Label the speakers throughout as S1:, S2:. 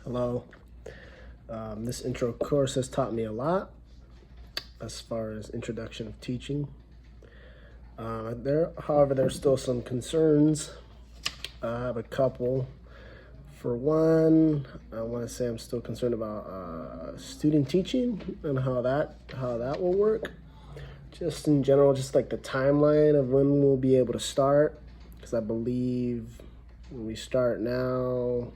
S1: Hello. This intro course has taught me a lot as far as introduction of teaching. However, there's still some concerns. I have a couple. For one, I want to say I'm still concerned about student teaching and how that will work. Just in general, just like the timeline of when we'll be able to start, because I believe when we start now,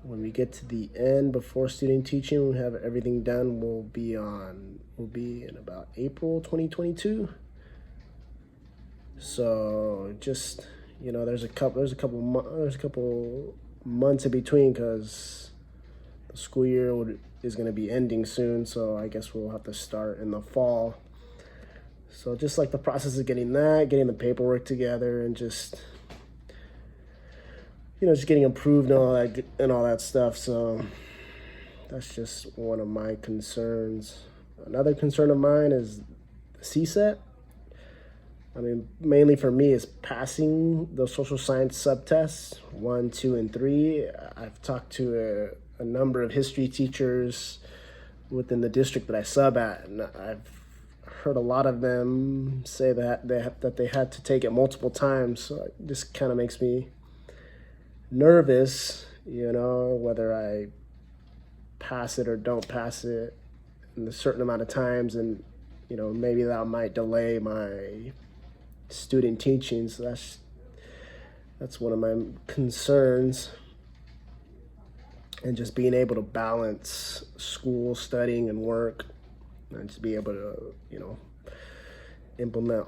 S1: when we get to the end before student teaching, we have everything done. We'll be in about April 2022. So just there's a couple months in between because the school year is going to be ending soon. So I guess we'll have to start in the fall. So just like the process of getting the paperwork together, and just getting approved and all that stuff. So that's just one of my concerns. Another concern of mine is the CSET. I mean, mainly for me is passing the social science subtests 1, 2, and 3. I've talked to a number of history teachers within the district that I sub at, and I've heard a lot of them say that they had to take it multiple times. So it just kind of makes me nervous, whether I pass it or don't pass it in a certain amount of times, and maybe that might delay my student teaching. So that's one of my concerns, and just being able to balance school, studying, and work, and just be able to implement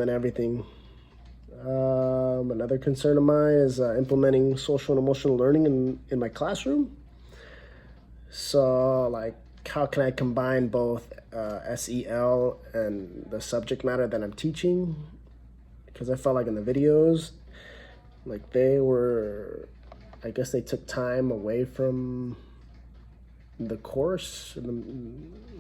S1: everything. Another concern of mine is implementing social and emotional learning in my classroom. So, like, how can I combine both SEL and the subject matter that I'm teaching? Because I felt like in the videos, like I guess they took time away from the course,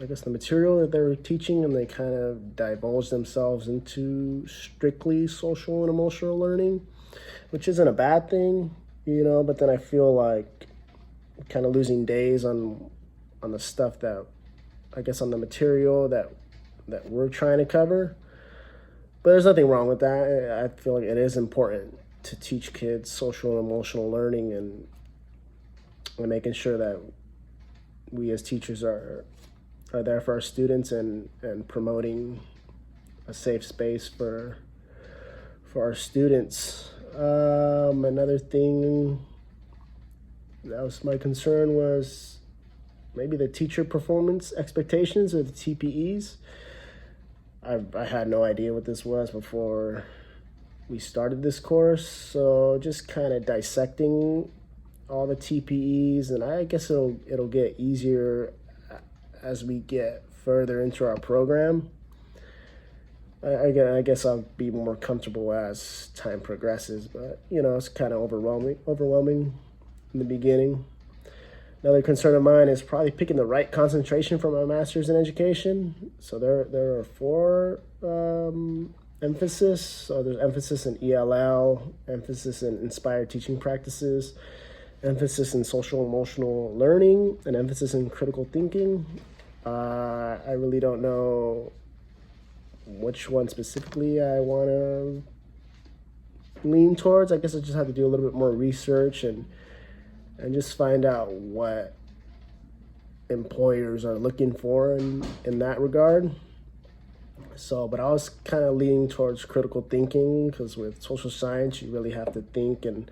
S1: I guess the material that they were teaching, and they kind of divulged themselves into strictly social and emotional learning, which isn't a bad thing, but then I feel like kind of losing days on the stuff that, I guess, on the material that we're trying to cover. But there's nothing wrong with that. I feel like it is important to teach kids social and emotional learning, and making sure that we as teachers are there for our students, and promoting a safe space for our students. Another thing that was my concern was maybe the teacher performance expectations, or the TPEs. I had no idea what this was before we started this course, so just kind of dissecting all the TPEs, and I guess it'll get easier as we get further into our program. I guess I'll be more comfortable as time progresses, but it's kind of overwhelming in the beginning. Another concern of mine is probably picking the right concentration for my master's in education. So there are 4 emphasis. So there's emphasis in ELL, emphasis in inspired teaching practices, emphasis in social emotional learning, and emphasis in critical thinking. I really don't know which one specifically I want to lean towards. I guess I just have to do a little bit more research and just find out what employers are looking for in that regard. So, but I was kind of leaning towards critical thinking, because with social science, you really have to think, and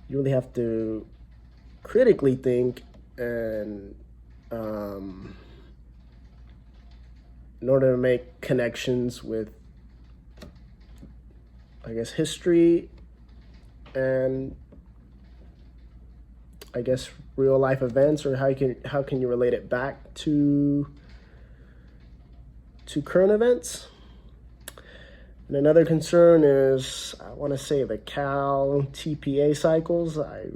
S1: you really have to critically think, and in order to make connections with, I guess, history and, I guess, real life events, or how can you relate it back to current events. And another concern is, I want to say, the Cal TPA cycles. I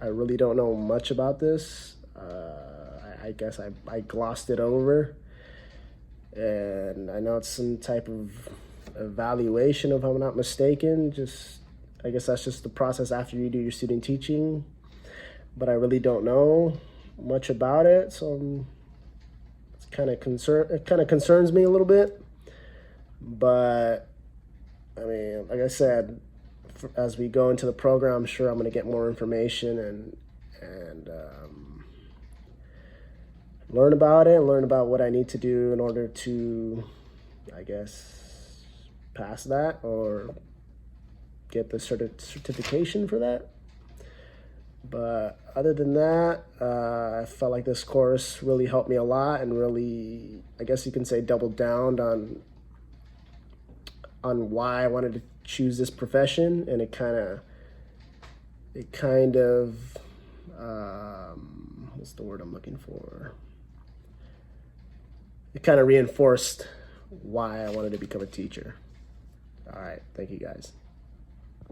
S1: really don't know much about this. I guess I glossed it over, and I know it's some type of evaluation, if I'm not mistaken. Just I guess that's just the process after you do your student teaching, but I really don't know much about it, so it kind of concerns me a little bit. But I mean, like I said, as we go into the program, I'm sure I'm going to get more information and learn about it and learn about what I need to do in order to, I guess, pass that or get the certification for that. But other than that, I felt like this course really helped me a lot and really, I guess you can say, doubled down on why I wanted to choose this profession, and it kind of what's the word I'm looking for? It kind of reinforced why I wanted to become a teacher. All right, thank you guys.